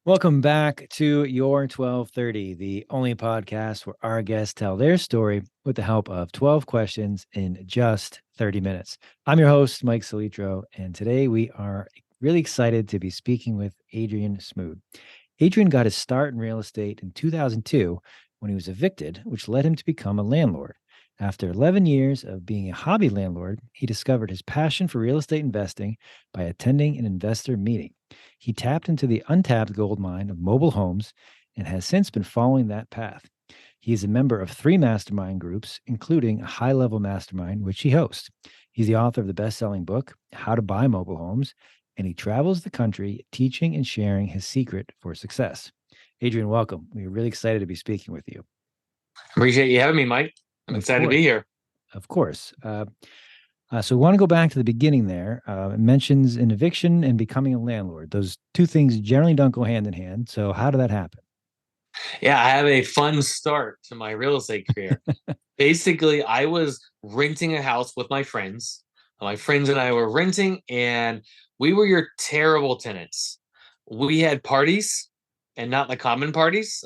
Welcome back to Your 1230, the only podcast where our guests tell their story with the help of 12 questions in just 30 minutes. I'm your host, Mike Salitro, and today we are really excited to be speaking with Adrian Smude. Adrian got his start in real estate in 2002 when he was evicted, which led him to become a landlord. After 11 years of being a hobby landlord, he discovered his passion for real estate investing by attending an investor meeting. He tapped into the untapped gold mine of mobile homes and has since been following that path. He is a member of 3 mastermind groups, including a high level mastermind, which he hosts. He's the author of the best selling book, How to Buy Mobile Homes, and he travels the country teaching and sharing his secret for success. Adrian, welcome. We're really excited to be speaking with you. Appreciate you having me, Mike. I'm Of excited to course. be here. Of course. So we want to go back to the beginning there. It mentions an eviction and becoming a landlord. Those two things generally don't go hand in hand. So how did that happen? Yeah, I have a fun start to my real estate career. Basically, I was renting a house with my friends. My friends and I were renting, and we were your terrible tenants. We had parties and not the common parties.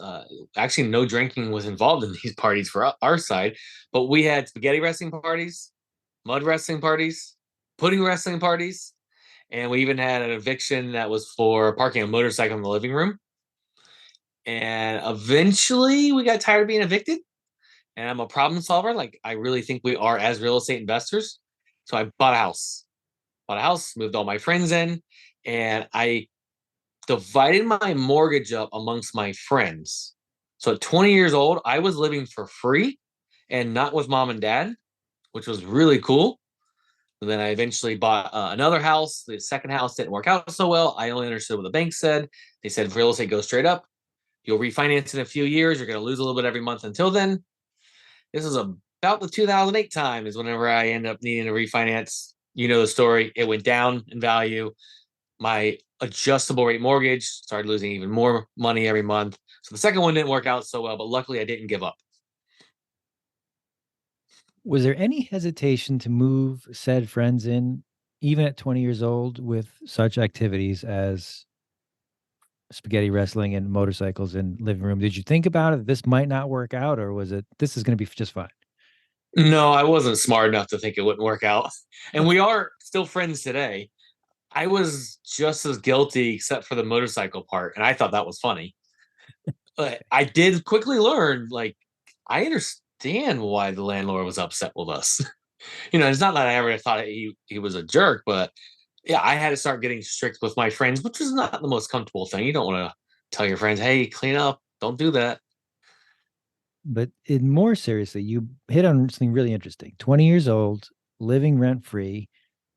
Actually, no drinking was involved in these parties for our side, but we had spaghetti wrestling parties, mud wrestling parties, pudding wrestling parties, and we even had an eviction that was for parking a motorcycle in the living room. And eventually we got tired of being evicted. And I'm a problem solver. Like I really think we are as real estate investors. So I bought a house, moved all my friends in, and I divided my mortgage up amongst my friends. So at 20 years old, I was living for free and not with mom and dad, which was really cool. And then I eventually bought another house. The second house didn't work out so well. I only understood what the bank said. They said real estate goes straight up. You'll refinance in a few years. You're going to lose a little bit every month until then. This is about the 2008 time is whenever I end up needing to refinance. You know the story. It went down in value. My adjustable rate mortgage started losing even more money every month. So the second one didn't work out so well, but luckily I didn't give up. Was there any hesitation to move said friends in, even at 20 years old, with such activities as spaghetti wrestling and motorcycles in living room? Did you think about it? This might not work out, or was it this is going to be just fine? No, I wasn't smart enough to think it wouldn't work out. And we are still friends today. I was just as guilty, except for the motorcycle part. And I thought that was funny. But I did quickly learn, like, I understand why the landlord was upset with us. It's not that I ever thought he was a jerk, but yeah, I had to start getting strict with my friends, which was not the most comfortable thing. You don't want to tell your friends, hey, clean up, don't do that. But it more seriously, you hit on something really interesting. 20 years old, living rent free,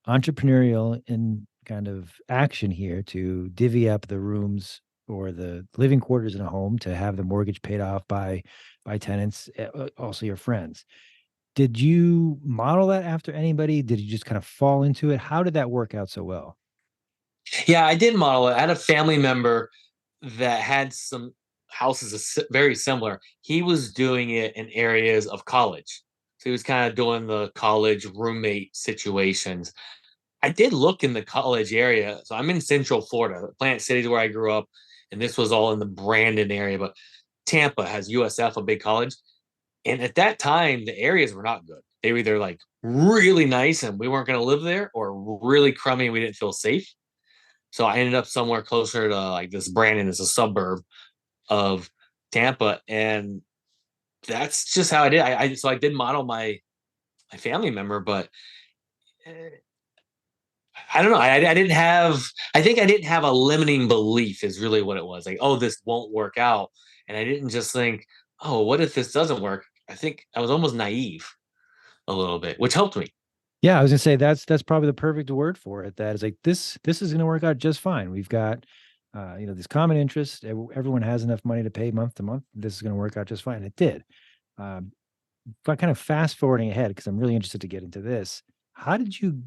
entrepreneurial in kind of action here to divvy up the rooms or the living quarters in a home to have the mortgage paid off by tenants, also your friends. Did you model that after anybody? Did you just kind of fall into it? How did that work out so well? Yeah, I did model it. I had a family member that had some houses very similar. He was doing it in areas of college. So he was kind of doing the college roommate situations. I did look in the college area. So I'm in Central Florida. Plant City is where I grew up, and this was all in the Brandon area. But Tampa has USF, a big college. And at that time, the areas were not good. They were either like really nice and we weren't going to live there, or really crummy and we didn't feel safe. So I ended up somewhere closer to like this Brandon is a suburb of Tampa. And that's just how I did. So I did model my family member, but eh, I don't know. I didn't have. I think I didn't have a limiting belief. Is really what it was. Like, oh, this won't work out, and I didn't just think, oh, what if this doesn't work? I think I was almost naive a little bit, which helped me. Yeah, I was gonna say that's probably the perfect word for it. That is like this is gonna work out just fine. We've got this common interest. Everyone has enough money to pay month to month. This is gonna work out just fine. It did. Um, but kind of fast forwarding ahead because I'm really interested to get into this. How did you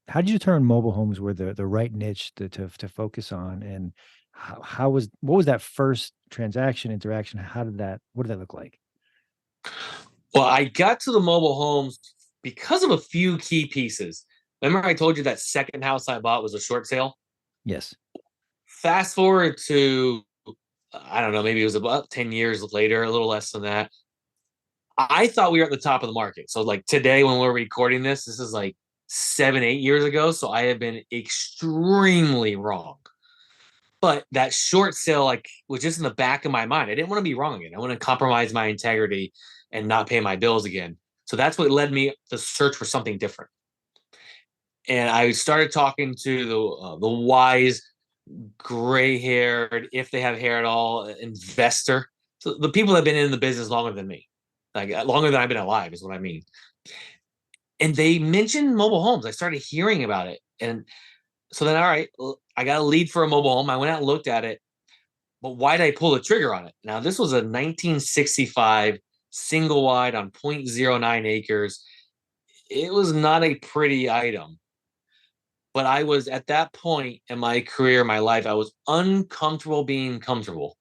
how did you determine mobile homes were the right niche to focus on, and how was what was that first transaction interaction? What did that look like? Well, I got to the mobile homes because of a few key pieces. Remember, I told you that second house I bought was a short sale. Yes. fast forward to, I don't know, maybe it was about 10 years later, a little less than that. I thought we were at the top of the market. So, like today, when we're recording this is like 7, 8 years ago. So, I have been extremely wrong. But that short sale, like, was just in the back of my mind. I didn't want to be wrong again. I want to compromise my integrity and not pay my bills again. So, that's what led me to search for something different. And I started talking to the wise, gray haired, if they have hair at all, investor. So the people that have been in the business longer than me, like longer than I've been alive, is what I mean. And they mentioned mobile homes. I started hearing about it. And so then, all right, I got a lead for a mobile home. I went out and looked at it. But why did I pull the trigger on it? Now, this was a 1965 single wide on 0.09 acres. It was not a pretty item. But I was at that point in my career, my life, I was uncomfortable being comfortable.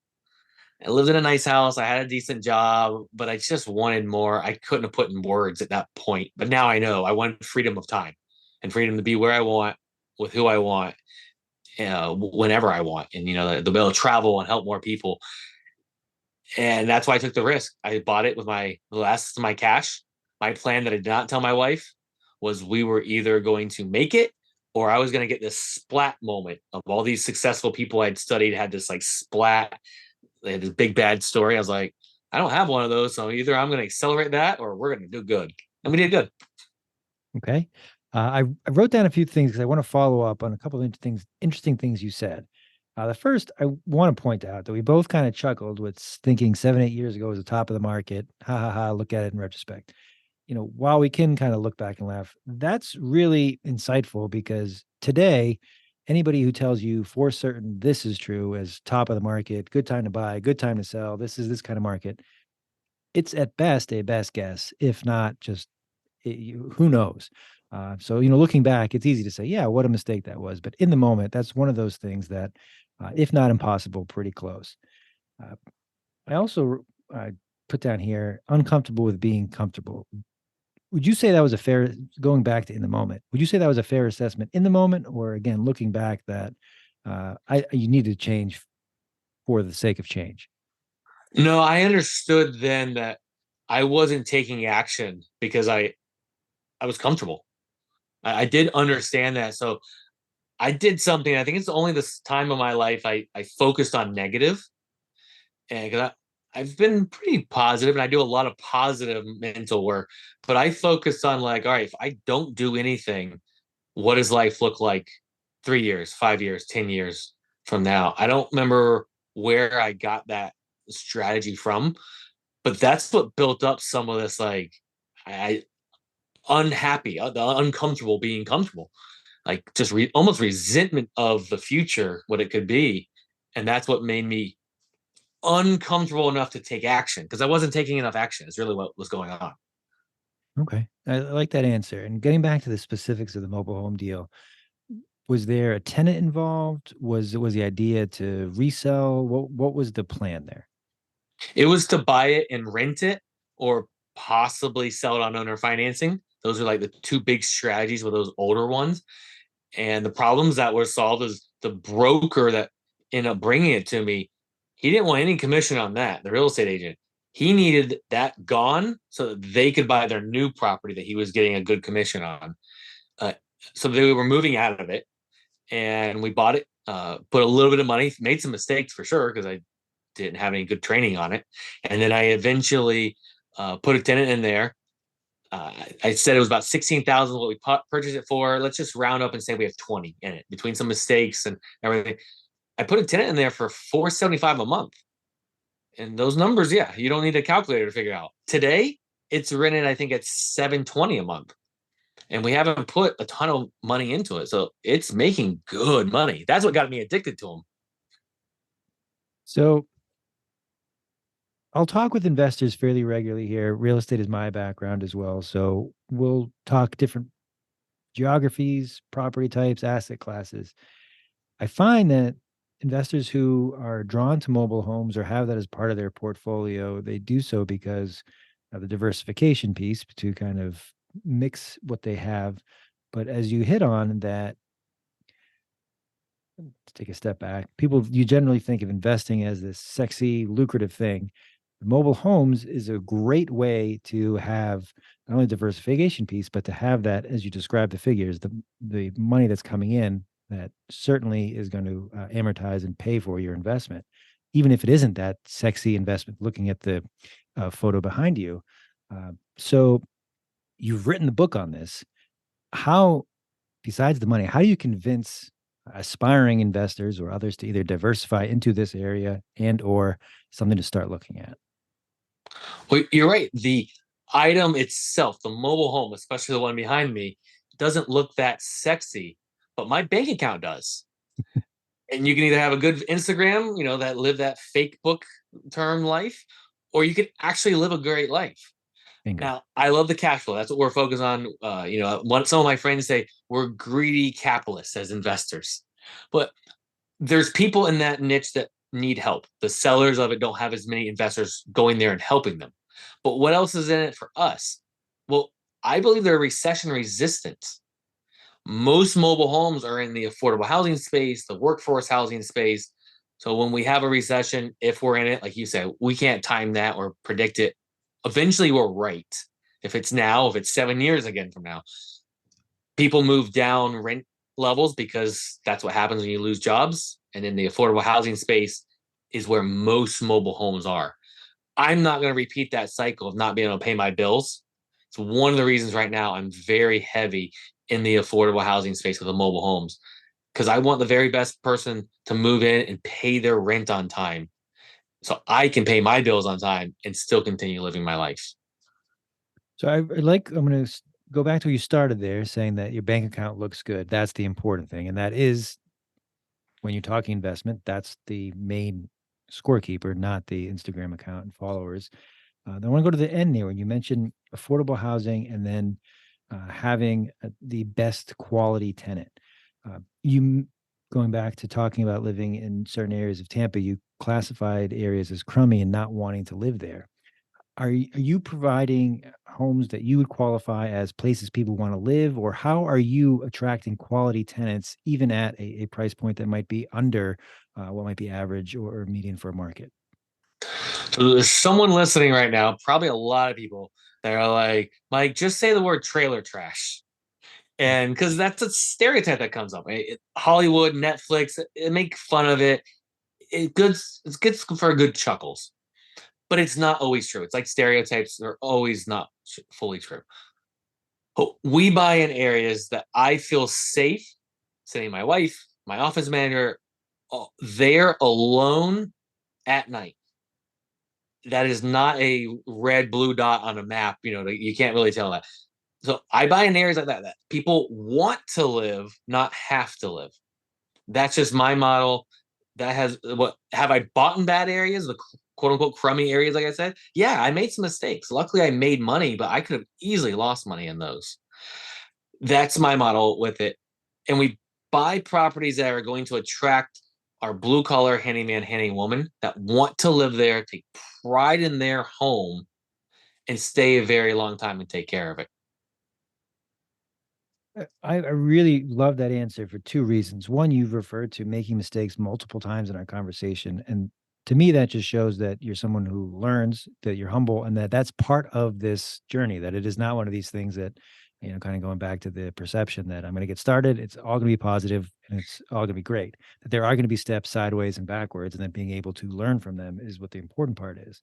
I lived in a nice house. I had a decent job, but I just wanted more. I couldn't have put in words at that point. But now I know I want freedom of time and freedom to be where I want, with who I want, whenever I want, and the ability to travel and help more people. And that's why I took the risk. I bought it with the last of my cash. My plan that I did not tell my wife was we were either going to make it or I was going to get this splat moment of all these successful people I'd studied had this like splat. They had this big bad story. I was like, I don't have one of those. So either I'm going to accelerate that or we're going to do good. And we did good. Okay. I wrote down a few things because I want to follow up on a couple of interesting things you said. The first, I want to point out that we both kind of chuckled with thinking 7, 8 years ago was the top of the market. Ha ha ha. Look at it in retrospect. While we can kind of look back and laugh, that's really insightful because today, anybody who tells you for certain this is true as top of the market, good time to buy, good time to sell, this is this kind of market, it's at best a best guess, if not just who knows. So looking back, it's easy to say, yeah, what a mistake that was. But in the moment, that's one of those things that, if not impossible, pretty close. Uh, I also put down here uncomfortable with being comfortable. Would you say that was a fair, going back to in the moment? Would you say that was a fair assessment in the moment, or again looking back that you need to change for the sake of change? No, I understood then that I wasn't taking action because I was comfortable. I did understand that. So I did something. I think it's only this time of my life I focused on negative, and because I've been pretty positive and I do a lot of positive mental work, but I focused on like, all right, if I don't do anything, what does life look like 3 years, 5 years, 10 years from now? I don't remember where I got that strategy from, but that's what built up some of this like I unhappy, the uncomfortable being comfortable, like just almost resentment of the future, what it could be. And that's what made me uncomfortable enough to take action because I wasn't taking enough action, is really what was going on. Okay, I like that answer. And getting back to the specifics of the mobile home deal, was there a tenant involved? Was the idea to resell? What was the plan there? It was to buy it and rent it or possibly sell it on owner financing. Those are like the two big strategies with those older ones. And the problems that were solved is the broker that ended up bringing it to me, he didn't want any commission on that, the real estate agent. He needed that gone so that they could buy their new property that he was getting a good commission on. Uh, so they were moving out of it, and we bought it, put a little bit of money, made some mistakes for sure because I didn't have any good training on it. And then I eventually put a tenant in there. I said it was about 16,000 what we purchased it for. Let's just round up and say we have 20 in it between some mistakes and everything. I put a tenant in there for 475 a month. And those numbers, yeah, you don't need a calculator to figure out. Today, it's rented, I think, at 720 a month. And we haven't put a ton of money into it. So it's making good money. That's what got me addicted to them. So I'll talk with investors fairly regularly here. Real estate is my background as well. So we'll talk different geographies, property types, asset classes. I find that investors who are drawn to mobile homes or have that as part of their portfolio, they do so because of the diversification piece to kind of mix what they have. But as you hit on that, to take a step back, people, you generally think of investing as this sexy, lucrative thing. Mobile homes is a great way to have not only diversification piece, but to have that, as you described the figures, the money that's coming in that certainly is going to amortize and pay for your investment, even if it isn't that sexy investment. Looking at the photo behind you, so you've written the book on this. How, besides the money, how do you convince aspiring investors or others to either diversify into this area and or something to start looking at? Well, you're right. The item itself, the mobile home, especially the one behind me, doesn't look that sexy, but my bank account does. And you can either have a good Instagram, that live that fake book term life, or you can actually live a great life. Bingo. Now, I love the cash flow. That's what we're focused on. Some of my friends say we're greedy capitalists as investors, but there's people in that niche that need help. The sellers of it don't have as many investors going there and helping them. But what else is in it for us? Well, I believe they're recession resistant. Most mobile homes are in the affordable housing space, the workforce housing space. So when we have a recession, if we're in it, like you said, we can't time that or predict it. Eventually, we're right. If it's now, if it's 7 years again from now, people move down rent levels because that's what happens when you lose jobs. And in the affordable housing space is where most mobile homes are. I'm not going to repeat that cycle of not being able to pay my bills. It's one of the reasons right now I'm very heavy in the affordable housing space with the mobile homes because I want the very best person to move in and pay their rent on time so I can pay my bills on time and still continue living my life. So I'm going to go back to where you started there, saying that your bank account looks good. That's the important thing. And that is, when you're talking investment, that's the main scorekeeper, not the Instagram account and followers. Then I want to go to the end there when you mentioned affordable housing and then having the best quality tenant. Going back to talking about living in certain areas of Tampa, you classified areas as crummy and not wanting to live there. Are you providing homes that you would qualify as places people want to live, or how are you attracting quality tenants even at a price point that might be under what might be average or median for a market? So there's someone listening right now, probably a lot of people that are like, Mike, just say the word trailer trash. And because that's a stereotype that comes up. Hollywood, Netflix, it make fun of it. It's good for good chuckles, but it's not always true. It's like stereotypes are always not fully true. But we buy in areas that I feel safe sending my wife, my office manager, there alone at night. That is not a red blue dot on a map. You can't really tell that. So I buy in areas like that people want to live, not have to live. That's just my model. That has what have I bought in bad areas, the quote unquote crummy areas, like I said? Yeah, I made some mistakes. Luckily, I made money, but I could have easily lost money in those. That's my model with it. And we buy properties that are going to attract our blue collar handyman, handywoman that want to live there, take pride in their home, and stay a very long time and take care of it. I really love that answer for two reasons. One, you've referred to making mistakes multiple times in our conversation. And to me, that just shows that you're someone who learns, that you're humble, and that that's part of this journey, that it is not one of these things that, kind of going back to the perception that I'm going to get started, it's all going to be positive and it's all going to be great. That there are going to be steps sideways and backwards, and then being able to learn from them is what the important part is.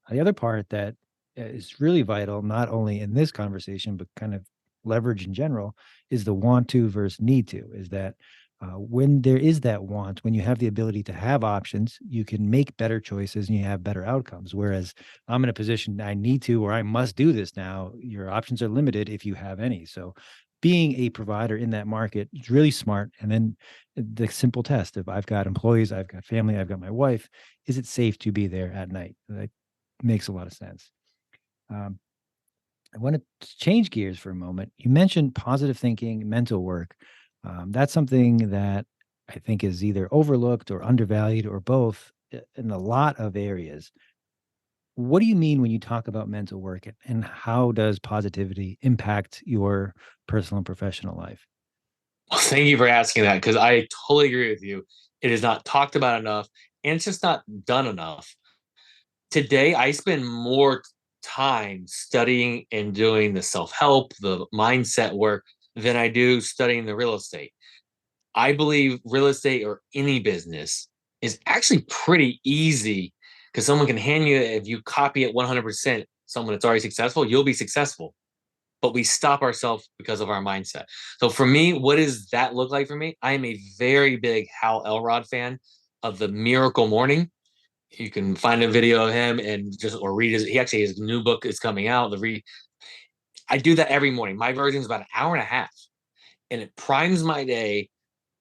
The other part that is really vital, not only in this conversation, but kind of leverage in general, is the want to versus need to. Is that when there is that want, when you have the ability to have options, you can make better choices and you have better outcomes. Whereas I'm in a position I need to or I must do this now, your options are limited if you have any. So being a provider in that market is really smart. And then the simple test, if I've got employees, I've got family, I've got my wife, is it safe to be there at night? That makes a lot of sense. Um, I want to change gears for a moment. You mentioned positive thinking, mental work. That's something that I think is either overlooked or undervalued or both in a lot of areas. What do you mean when you talk about mental work, and how does positivity impact your personal and professional life? Well, thank you for asking that because I totally agree with you. It is not talked about enough and it's just not done enough. Today, I spend more time studying and doing the self help, the mindset work than I do studying the real estate. I believe real estate or any business is actually pretty easy because someone can hand you, if you copy it 100%, someone that's already successful, you'll be successful. But we stop ourselves because of our mindset. So for me, what does that look like for me? I am a very big Hal Elrod fan of the Miracle Morning. You can find a video of him and just or read his. He actually his new book is coming out. I do that every morning. My version is about an hour and a half, and it primes my day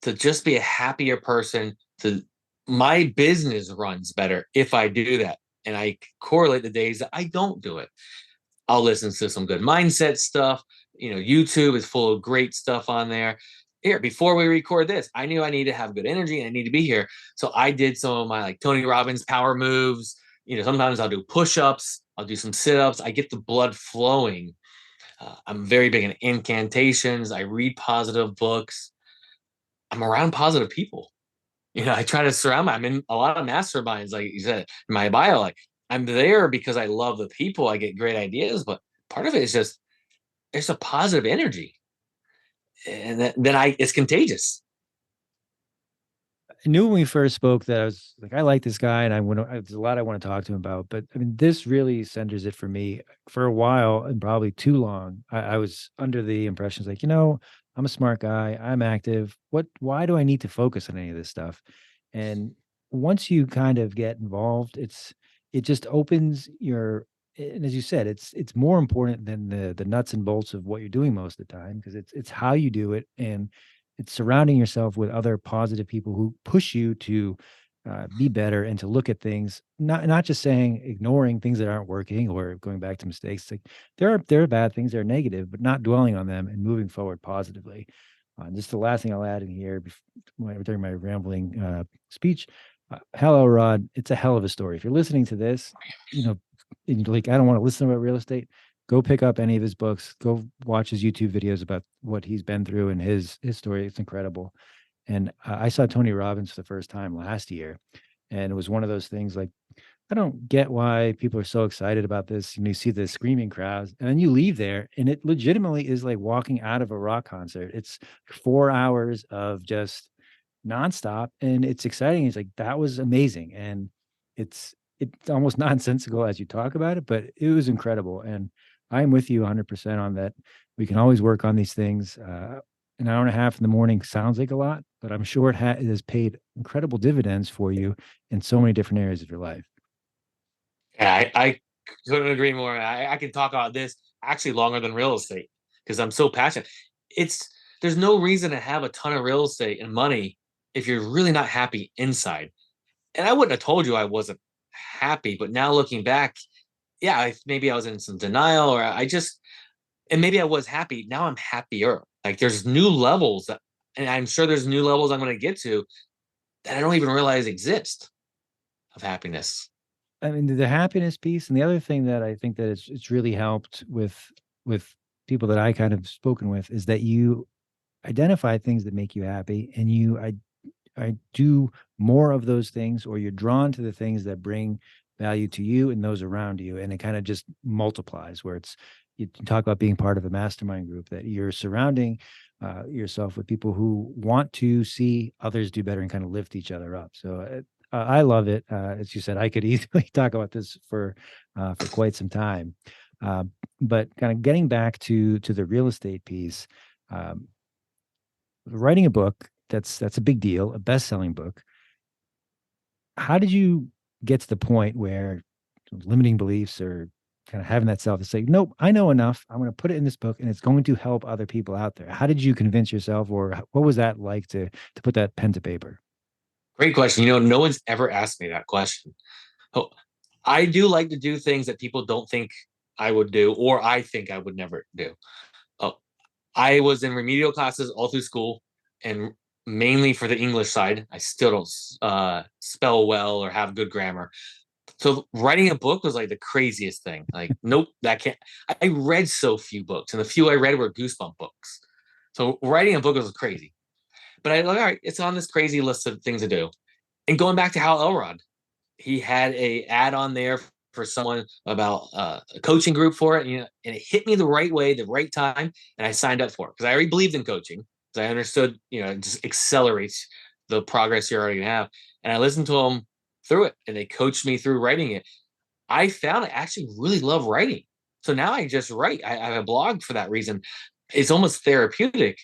to just be a happier person. To my business runs better if I do that, and I correlate the days that I don't do it. I'll listen to some good mindset stuff. YouTube is full of great stuff on there. Here, before we record this, I knew I need to have good energy and I need to be here. So I did some of my like Tony Robbins power moves. Sometimes I'll do push-ups, I'll do some sit-ups. I get the blood flowing. I'm very big in incantations. I read positive books. I'm around positive people. I try to surround I'm in a lot of masterminds, like you said in my bio. Like I'm there because I love the people. I get great ideas, but part of it is just there's a positive energy, and then it's contagious. I knew when we first spoke that I was like, I like this guy, and there's a lot I want to talk to him about. But I mean, this really centers it for me. For a while, and probably too long, I was under the impressions like, I'm a smart guy, I'm active. Why do I need to focus on any of this stuff? And once you kind of get involved, it just opens your, and as you said, it's more important than the nuts and bolts of what you're doing most of the time, because it's how you do it, and it's surrounding yourself with other positive people who push you to be better and to look at things, not just saying ignoring things that aren't working or going back to mistakes. Like there are bad things, they're negative, but not dwelling on them and moving forward positively. Just the last thing I'll add in here during my rambling speech. Hello, Rod. It's a hell of a story. If you're listening to this, and you're like, I don't want to listen about real estate, go pick up any of his books, go watch his YouTube videos about what he's been through and his story. It's incredible. And I saw Tony Robbins for the first time last year, and it was one of those things like, I don't get why people are so excited about this. You see the screaming crowds, and then you leave there, and it legitimately is like walking out of a rock concert. It's 4 hours of just nonstop, and it's exciting. It's like, that was amazing, and it's almost nonsensical as you talk about it, but it was incredible. And I'm with you 100% on that. We can always work on these things. An hour and a half in the morning sounds like a lot, but I'm sure it has paid incredible dividends for you in so many different areas of your life. Yeah, I couldn't agree more. I can talk about this actually longer than real estate because I'm so passionate. It's There's no reason to have a ton of real estate and money if you're really not happy inside. And I wouldn't have told you I wasn't happy, but now looking back, yeah, maybe I was in some denial, or and maybe I was happy. Now I'm happier. Like there's new levels and I'm sure there's new levels I'm going to get to that I don't even realize exist of happiness. I mean, the happiness piece, and the other thing that I think that it's really helped with people that I kind of spoken with is that you identify things that make you happy, and I do more of those things, or you're drawn to the things that bring value to you and those around you. And it kind of just multiplies where you talk about being part of a mastermind group, that you're surrounding yourself with people who want to see others do better and kind of lift each other up. So I love it. As you said, I could easily talk about this for quite some time. Uh, but kind of getting back to the real estate piece, um, writing a book, that's a big deal, a best-selling book. How did you get to the point where limiting beliefs or kind of having that self to say, nope, I know enough, I'm going to put it in this book and it's going to help other people out there? How did you convince yourself, or what was that like to put that pen to paper? Great question. No one's ever asked me that question. Oh, I do like to do things that people don't think I would do, or I think I would never do. Oh, I was in remedial classes all through school, and mainly for the English side. I still don't spell well or have good grammar. So writing a book was like the craziest thing. Like, nope, that can't. I read so few books, and the few I read were goosebump books. So writing a book was crazy. But I like, all right, it's on this crazy list of things to do. And going back to Hal Elrod, he had a ad on there for someone about a coaching group for it, and it hit me the right way, the right time, and I signed up for it because I already believed in coaching because I understood, it just accelerates the progress you're already gonna have. And I listened to them through it, and they coached me through writing it. I found I actually really love writing, so now I just write. I have a blog for that reason. It's almost therapeutic,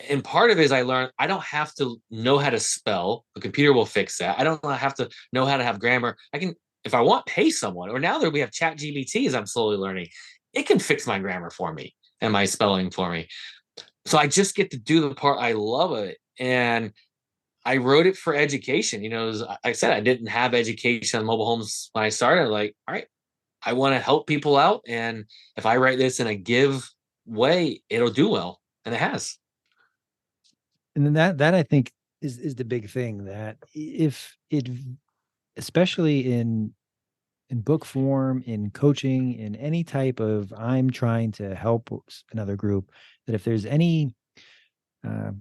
and part of it is I learned I don't have to know how to spell. The computer will fix that. I don't have to know how to have grammar. I can, if I want, pay someone. Or now that we have Chat GBT, as I'm slowly learning, it can fix my grammar for me and my spelling for me. So I just get to do the part I love of it. And I wrote it for education. As I said, I didn't have education on mobile homes when I started. Like, all right, I want to help people out. And if I write this in a give way, it'll do well. And it has. And then that I think is the big thing, that if it, especially in book form, in coaching, in any type of, I'm trying to help another group, that if there's any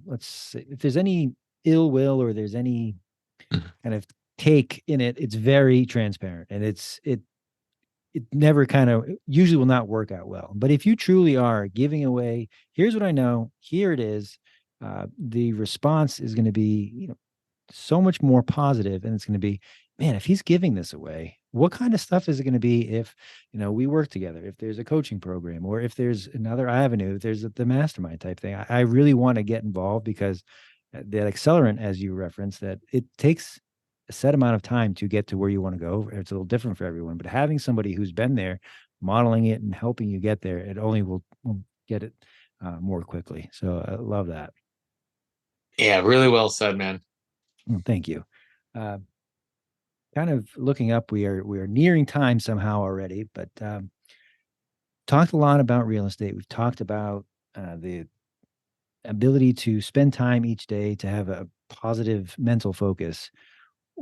let's say, if there's any ill will or there's any kind of take in it, it's very transparent, and it never kind of usually will not work out well. But if you truly are giving away, here's what I know, here it is, the response is going to be, so much more positive, and it's going to be, man, if he's giving this away, what kind of stuff is it going to be if, we work together, if there's a coaching program, or if there's another avenue, if there's the mastermind type thing. I really want to get involved, because that accelerant, as you referenced, that it takes a set amount of time to get to where you want to go. It's a little different for everyone, but having somebody who's been there, modeling it and helping you get there, it only will get it more quickly. So I love that. Yeah, really well said, man. Thank you. Uh, Kind of looking up, we are nearing time somehow already, but talked a lot about real estate. We've talked about the ability to spend time each day to have a positive mental focus.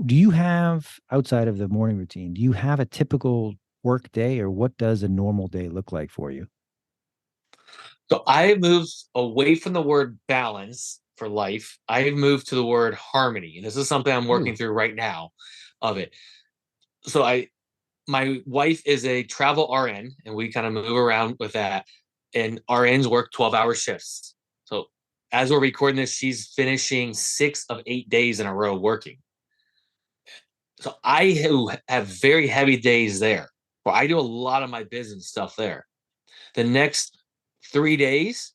Do you have, outside of the morning routine, do you have a typical work day, or what does a normal day look like for you? So I moved away from the word balance for life. I moved to the word harmony. And this is something I'm working Ooh. through right now of it. So my wife is a travel RN, and we kind of move around with that. And RNs work 12-hour shifts. So as we're recording this, she's finishing 6 of 8 days in a row working. So I have very heavy days there where I do a lot of my business stuff there. The next 3 days,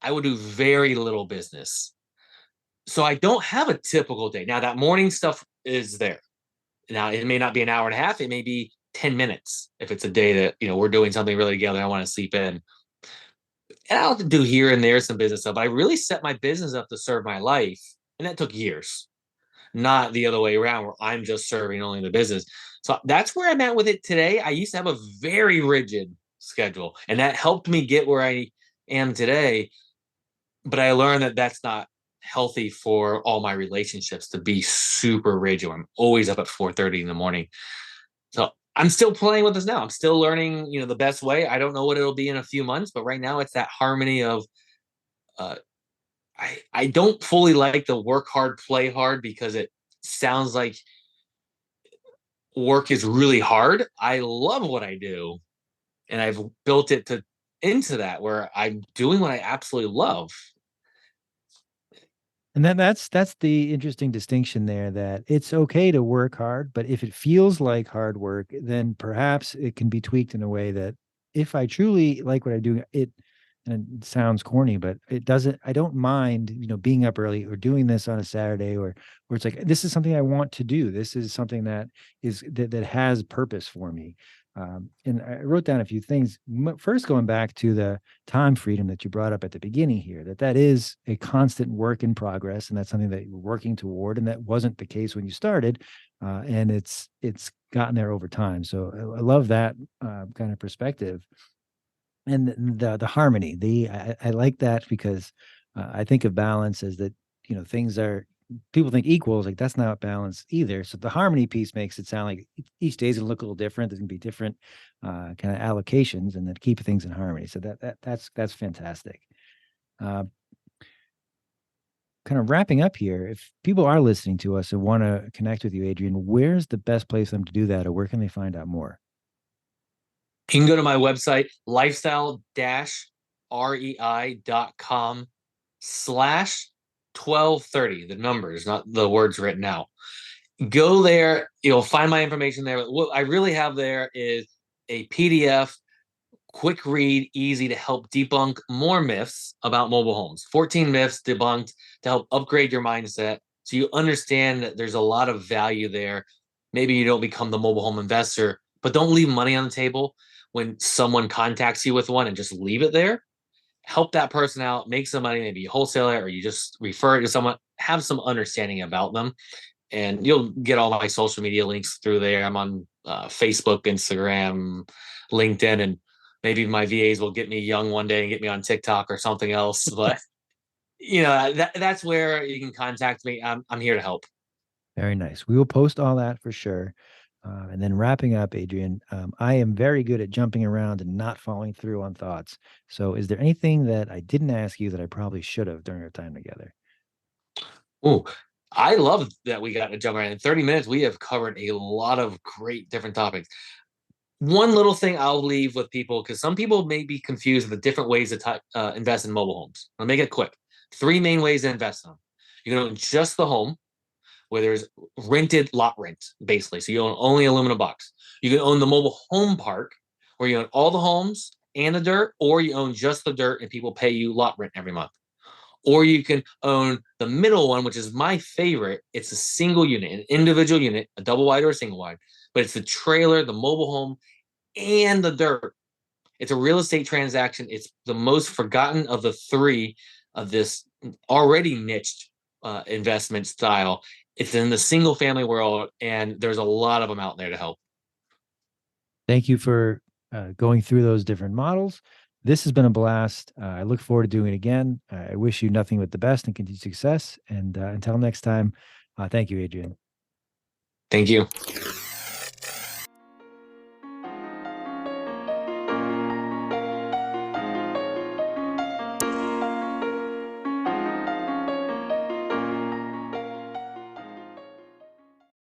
I will do very little business. So I don't have a typical day. Now that morning stuff is there. Now it may not be an hour and a half, it may be 10 minutes if it's a day that, we're doing something really together. I want to sleep in. And I'll do here and there some business stuff. But I really set my business up to serve my life. And that took years, not the other way around where I'm just serving only the business. So that's where I'm at with it today. I used to have a very rigid schedule, and that helped me get where I am today. But I learned that that's not healthy for all my relationships to be super rigid. I'm always up at 4:30 in the morning. So I'm still playing with this now. I'm still learning, the best way. I don't know what it'll be in a few months, but right now it's that harmony of uh, I don't fully like the work hard, play hard because it sounds like work is really hard. I love what I do, and I've built it to into that where I'm doing what I absolutely love. And then that's the interesting distinction there, that it's okay to work hard, but if it feels like hard work, then perhaps it can be tweaked in a way that, if I truly like what I do, and it sounds corny, but it doesn't, I don't mind, being up early or doing this on a Saturday, or where it's like, this is something I want to do. This is something that has purpose for me. And I wrote down a few things. First, going back to the time freedom that you brought up at the beginning here, that is a constant work in progress, and that's something that you're working toward, and that wasn't the case when you started, and it's gotten there over time. So I love that kind of perspective, and the harmony. I like that, because I think of balance as that, things are, people think equals, like that's not balance either. So the harmony piece makes it sound like each day is gonna look a little different. There's gonna be different kind of allocations, and then keep things in harmony. So that's fantastic. Uh, kind of wrapping up here, if people are listening to us and want to connect with you, Adrian, where's the best place for them to do that, or where can they find out more? You can go to my website, lifestyle-rei.com/1230. The numbers, not the words written out. Go there. You'll find my information there. What I really have there is a PDF, quick read, easy to help debunk more myths about mobile homes. 14 myths debunked to help upgrade your mindset so you understand that there's a lot of value there. Maybe you don't become the mobile home investor, but don't leave money on the table when someone contacts you with one and just leave it there. Help that person out, make some money, maybe you wholesale it or you just refer it to someone, have some understanding about them. And you'll get all my social media links through there. I'm on Facebook, Instagram, LinkedIn, and maybe my VAs will get me young one day and get me on TikTok or something else. But that's where you can contact me. I'm here to help. Very nice. We will post all that for sure. And then wrapping up, Adrian, I am very good at jumping around and not following through on thoughts. So, is there anything that I didn't ask you that I probably should have during our time together? Ooh, I love that we got to jump around. In 30 minutes, we have covered a lot of great different topics. One little thing I'll leave with people, because some people may be confused with the different ways to invest in mobile homes. I'll make it quick. Three main ways to invest in them. You can own just the home, where there's rented lot rent, basically. So you own only aluminum box. You can own the mobile home park, where you own all the homes and the dirt, or you own just the dirt and people pay you lot rent every month. Or you can own the middle one, which is my favorite. It's a single unit, an individual unit, a double wide or a single wide, but it's the trailer, the mobile home, and the dirt. It's a real estate transaction. It's the most forgotten of the three of this already niched investment style. It's in the single family world, and there's a lot of them out there to help. Thank you for going through those different models. This has been a blast. I look forward to doing it again. I wish you nothing but the best and continued success. And until next time, thank you, Adrian. Thank you.